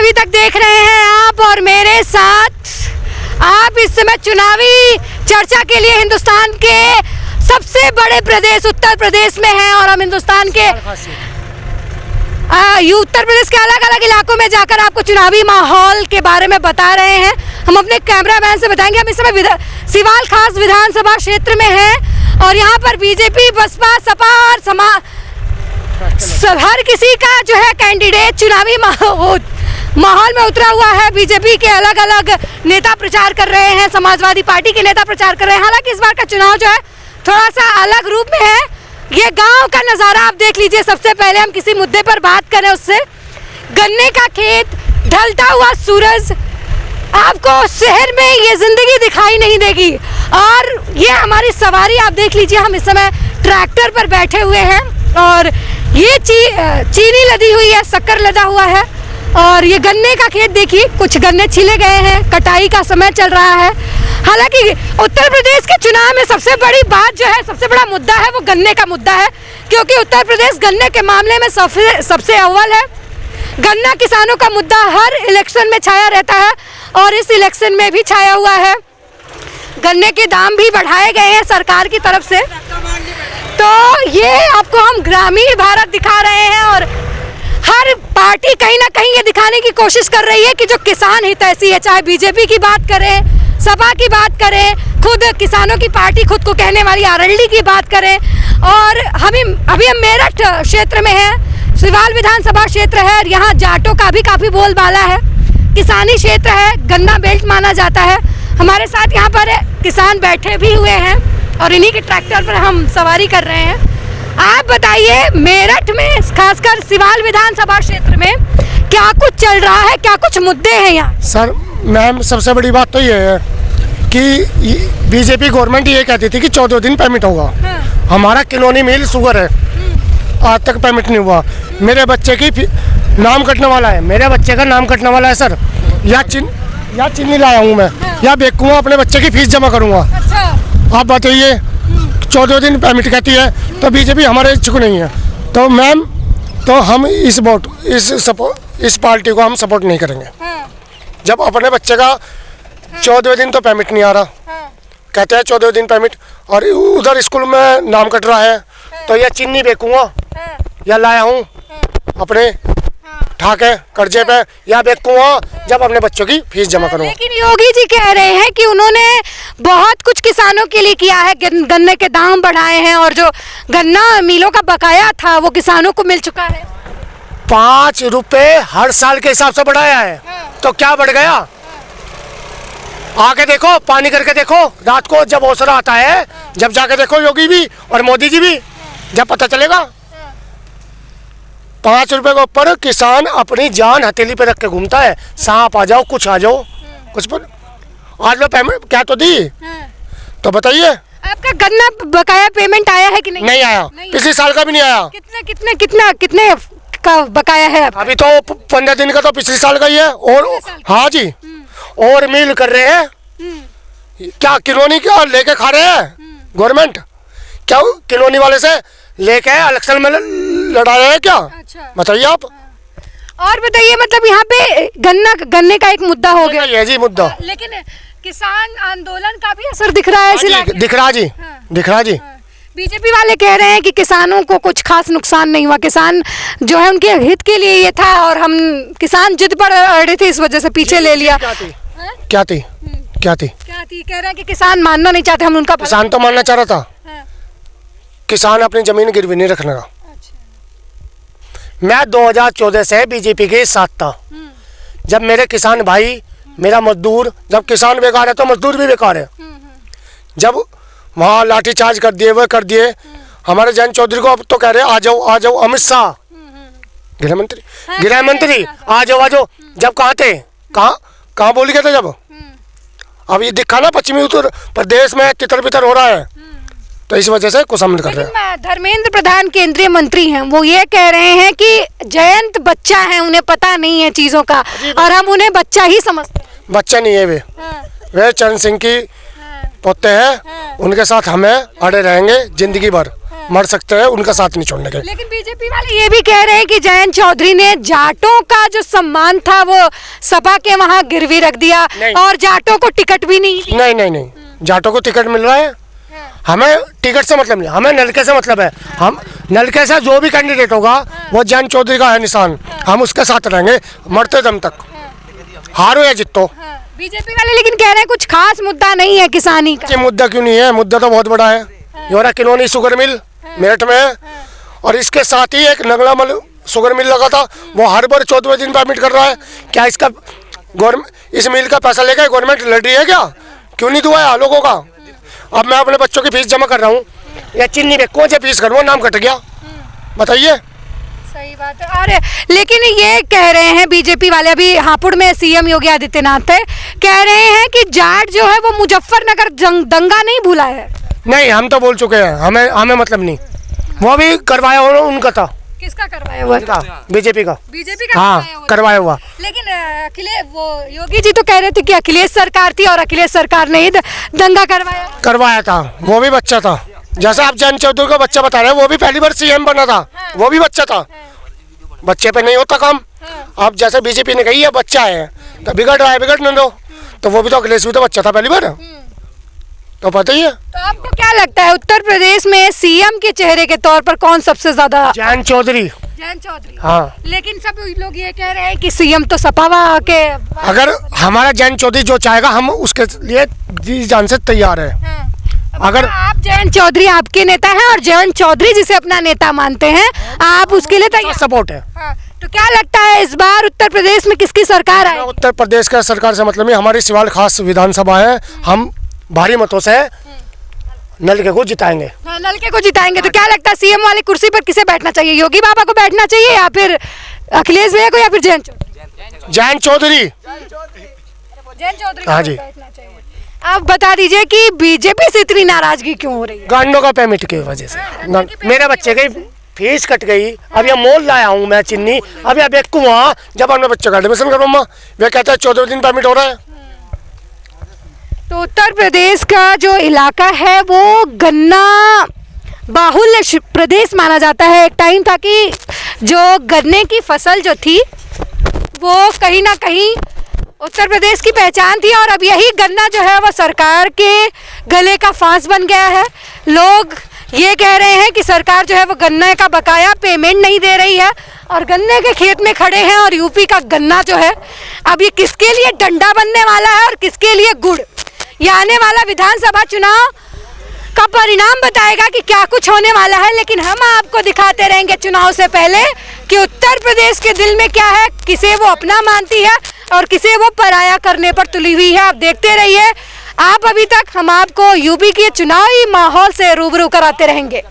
अभी तक देख रहे हैं आप और मेरे साथ, आप इस समय चुनावी चर्चा के लिए हिंदुस्तान के सबसे बड़े प्रदेश उत्तर प्रदेश में हैं और हम हिंदुस्तान के उत्तर प्रदेश के अलग अलग इलाकों में जाकर आपको चुनावी माहौल के बारे में बता रहे हैं। हम अपने कैमरामैन से बताएंगे। हम इस समय सिवाल खास विधानसभा क्षेत्र में हैं और यहाँ पर बीजेपी, बसपा, सपा और हर किसी का जो है कैंडिडेट चुनावी माहौल में उतरा हुआ है। बीजेपी के अलग अलग नेता प्रचार कर रहे हैं, समाजवादी पार्टी के नेता प्रचार कर रहे हैं। हालांकि इस बार का चुनाव जो है थोड़ा सा अलग रूप में है। ये गांव का नज़ारा आप देख लीजिए। सबसे पहले हम किसी मुद्दे पर बात करें उससे, गन्ने का खेत, ढलता हुआ सूरज, आपको शहर में ये जिंदगी दिखाई नहीं देगी। और ये हमारी सवारी आप देख लीजिए। हम इस समय ट्रैक्टर पर बैठे हुए हैं और ये चीनी लदी हुई है, शक्कर लदा हुआ है और ये गन्ने का खेत देखिए, कुछ गन्ने छिले गए हैं, कटाई का समय चल रहा है। हालांकि उत्तर प्रदेश के चुनाव में सबसे बड़ी बात जो है, सबसे बड़ा मुद्दा है वो गन्ने का मुद्दा है, क्योंकि उत्तर प्रदेश गन्ने के मामले में सबसे अव्वल है। गन्ना किसानों का मुद्दा हर इलेक्शन में छाया रहता है और इस इलेक्शन में भी छाया हुआ है। गन्ने के दाम भी बढ़ाए गए हैं सरकार की तरफ से। तो ये आपको हम ग्रामीण भारत दिखा रहे हैं और हर पार्टी कहीं ना कहीं ये दिखाने की कोशिश कर रही है कि जो किसान हितैषी है, चाहे बीजेपी की बात करें, सपा की बात करें, खुद किसानों की पार्टी खुद को कहने वाली आरएलडी की बात करें। और अभी हम मेरठ क्षेत्र में हैं, सिवाल विधानसभा क्षेत्र है। यहाँ जाटों का भी काफ़ी बोलबाला है। किसानी क्षेत्र है, गन्ना बेल्ट माना जाता है। हमारे साथ यहाँ पर किसान बैठे भी हुए हैं और इन्हीं के ट्रैक्टर पर हम सवारी कर रहे हैं। आप बताइए, मेरठ में खासकर सिवाल विधानसभा क्षेत्र में क्या कुछ चल रहा है, क्या कुछ मुद्दे हैं यहाँ? सर मैम, सबसे बड़ी बात तो ये है कि बीजेपी गवर्नमेंट ये कहती थी कि 14 दिन पेमेंट होगा। हाँ। हमारा किलोनी मिल शुगर है, आज तक पेमेंट नहीं हुआ। मेरे बच्चे की नाम कटने वाला है, मेरे बच्चे का नाम कटने वाला है सर। या चीनी लाया हूँ मैं। हाँ। या बेचूंगा, अपने बच्चे की फीस जमा करूँगा। अच्छा। आप बताइए, 14 दिन पेमेंट कहती है तो बीजेपी हमारे इच्छुक नहीं है। तो मैम, तो हम इस पार्टी को हम सपोर्ट नहीं करेंगे। हाँ। जब अपने बच्चे का 14 दिन तो पेमेंट नहीं आ रहा। हाँ। कहते हैं 14 दिन पेमेंट, और उधर स्कूल में नाम कट रहा है। हाँ। तो यह चीनी बेचूंगा। हाँ। या लाया हूँ। हाँ। अपने ठाके कर्जे पे, या बेचूंगा जब अपने बच्चों की फीस जमा करूँगा। लेकिन योगी जी कह रहे हैं कि उन्होंने बहुत कुछ किसानों के लिए किया है, गन्ने के दाम बढ़ाए हैं और जो गन्ना मिलों का बकाया था वो किसानों को मिल चुका है। 5 रुपए हर साल के हिसाब से बढ़ाया है। हाँ। तो क्या बढ़ गया? हाँ। आके देखो, पानी करके देखो, रात को जब ओसरा आता है। हाँ। जब जाके देखो योगी भी और मोदी जी भी। हाँ। जब पता चलेगा। हाँ। 5 रुपए के ऊपर किसान अपनी जान हथेली पे रख के घूमता है। सांप आ जाओ, कुछ आ जाओ। हाँ। कुछ पर आज में पेमेंट क्या तो दी। हाँ। तो बताइए, आपका गन्ना बकाया पेमेंट आया है कि नहीं? नहीं आया। पिछले साल का भी नहीं आया। कितने का बकाया है? अभी तो 15 दिन का तो पिछले साल का ही है। और हाँ जी, और मिल कर रहे हैं। क्या किलोनी क्या लेके खा रहे हैं गवर्नमेंट? क्या किलोनी वाले से लेके इलेक्शन में लड़ा रहे हैं क्या? अच्छा। बताइए आप। और बताइए, मतलब यहाँ पे गन्ने का एक मुद्दा हो गया। ये जी मुद्दा। लेकिन किसान आंदोलन का भी असर दिख रहा है। दिख रहा जी। हाँ। दिख रहा जी। बीजेपी वाले कह रहे हैं कि किसानों को कुछ खास नुकसान नहीं हुआ, किसान जो है उनके हित के लिए ये था और हम किसान जिद पर अड़े थे, इस वजह से पीछे ले लिया। क्या थी? कह रहे हैं कि किसान मानना नहीं चाहते, हम उनका। किसान तो मानना चाह रहा था। हाँ। किसान अपनी जमीन गिरवी नहीं रखने का। अच्छा। मैं 2014 से बीजेपी के साथ था। जब मेरे किसान भाई, मेरा मजदूर, जब किसान बेकार है तो मजदूर भी बेकार है। जब वहाँ लाठीचार्ज कर दिए, वह कर दिए। हमारे जयंत चौधरी को अब तो कह रहे हैं आ जाओ अमित शाह, गृह मंत्री आ जाओ। जब कहाँ थे, कहाँ बोल गए थे जब? अब ये दिखा ना, पश्चिमी उत्तर प्रदेश में तितर बितर हो रहा है। तो इस वजह से कुसमत कर रहे हैं। धर्मेंद्र प्रधान केंद्रीय मंत्री हैं, वो ये कह रहे हैं कि जयंत बच्चा है, उन्हें पता नहीं है चीजों का और हम उन्हें बच्चा ही समझते हैं। बच्चा नहीं है वे चरण सिंह की पोते हैं। उनके साथ हमें अड़े रहेंगे जिंदगी भर। मर सकते हैं, उनका साथ नहीं छोड़ने के। लेकिन बीजेपी वाले ये भी कह रहे हैं कि जयंत चौधरी ने जाटों का जो सम्मान था वो सपा के वहाँ गिरवी रख दिया और जाटों को टिकट भी नहीं दी। नहीं, जाटों को टिकट मिल रहा है, हमें टिकट से मतलब नहीं, हमें नलके से मतलब है। हम नलके से जो भी कैंडिडेट होगा वो जयंत चौधरी का है निशान, हम उसके साथ रहेंगे मरते दम तक, हारो या जितो। बीजेपी वाले लेकिन कह रहे हैं कुछ खास मुद्दा नहीं है किसानी का। ये मुद्दा क्यों नहीं है, मुद्दा तो बहुत बड़ा है। योरा किनोनी शुगर मिल मेरठ में है, और इसके साथ ही एक नगलामल शुगर मिल लगा था, वो हर बार 14वें दिन परमिट कर रहा है। क्या इसका गवर्नमेंट इस मिल का पैसा लेकर गवर्नमेंट लड़ रही है क्या? क्यों नहीं दुआ है लोगों का? अब मैं अपने बच्चों की फीस जमा कर रहा हूँ, या चीनी पे कौन सी फीस करूँ, नाम कट गया, बताइए। सही बात है। और लेकिन ये कह रहे हैं बीजेपी वाले, अभी हापुड़ में सीएम योगी आदित्यनाथ है, कह रहे हैं कि जाट जो है वो मुजफ्फरनगर दंगा नहीं भूला है। नहीं, हम तो बोल चुके हैं, हमें मतलब नहीं, वो भी करवाया हुआ उनका था। किसका करवाया हुआ था? बीजेपी का हाँ करवाया हुआ। लेकिन अखिलेश वो योगी जी तो कह रहे थे कि अखिलेश सरकार थी और अखिलेश सरकार ने ही दंगा करवाया था। वो भी बच्चा था, जैसे आप जयंत चौधरी का बच्चा बता रहे हैं, वो भी पहली बार सीएम बना था, वो भी बच्चा था। बच्चे पे नहीं होता काम। अब जैसे बीजेपी ने कही है बच्चा है तो बिगड़ रहा है, बिगड़ने दो। तो वो भी तो अखिलेश भी तो बच्चा था पहली बार, तो पता ही है। तो आपको क्या लगता है उत्तर प्रदेश में सीएम के चेहरे के तौर पर कौन सबसे ज्यादा? जयंत चौधरी। हाँ, लेकिन सब लोग ये कह रहे हैं कि सीएम तो सपा के। अगर हमारा जयंत चौधरी जो चाहेगा हम उसके लिए जी जान से तैयार है। अगर आप जयंत चौधरी आपके नेता हैं और जयंत चौधरी जिसे अपना नेता मानते हैं, आप उसके लिए तैयार? सपोर्ट है। तो क्या लगता है इस बार उत्तर प्रदेश में किसकी सरकार आएगी? उत्तर प्रदेश का सरकार से मतलब नहीं, हमारी सिवाल खास विधानसभा है, हम भारी मतों से नलके को जिताएंगे। नलके को जिताएंगे। तो क्या लगता है सीएम वाली कुर्सी पर किसे बैठना चाहिए? योगी बाबा को बैठना चाहिए या फिर अखिलेश भैया को या फिर जयंत चौधरी? जयंत चौधरी। हाँ जी। आप बता दीजिए कि बीजेपी से इतनी नाराजगी क्यों हो रही है? गांडों का पेमेंट की वजह से। मेरे बच्चे की फीस कट गई, अब ये मोल लाया हूँ मैं चीनी, अभी अब एक कुआं जब अपने बच्चे का एडमिशन करूँगा, वे कहते हैं 14 दिन परमिट हो रहा है। तो उत्तर प्रदेश का जो इलाका है वो गन्ना बाहुल्य प्रदेश माना जाता है। एक टाइम था कि जो गन्ने की फसल जो थी वो कहीं ना कहीं उत्तर प्रदेश की पहचान थी, और अब यही गन्ना जो है वो सरकार के गले का फांस बन गया है। लोग ये कह रहे हैं कि सरकार जो है वो गन्ने का बकाया पेमेंट नहीं दे रही है, और गन्ने के खेत में खड़े हैं, और यूपी का गन्ना जो है अब ये किसके लिए डंडा बनने वाला है और किसके लिए गुड़, ये आने वाला विधानसभा चुनाव का परिणाम बताएगा कि क्या कुछ होने वाला है। लेकिन हम आपको दिखाते रहेंगे चुनाव से पहले कि उत्तर प्रदेश के दिल में क्या है, किसे वो अपना मानती है और किसे वो पराया करने पर तुली हुई है। आप देखते रहिए। आप अभी तक हम आपको यूपी के चुनावी माहौल से रूबरू कराते रहेंगे।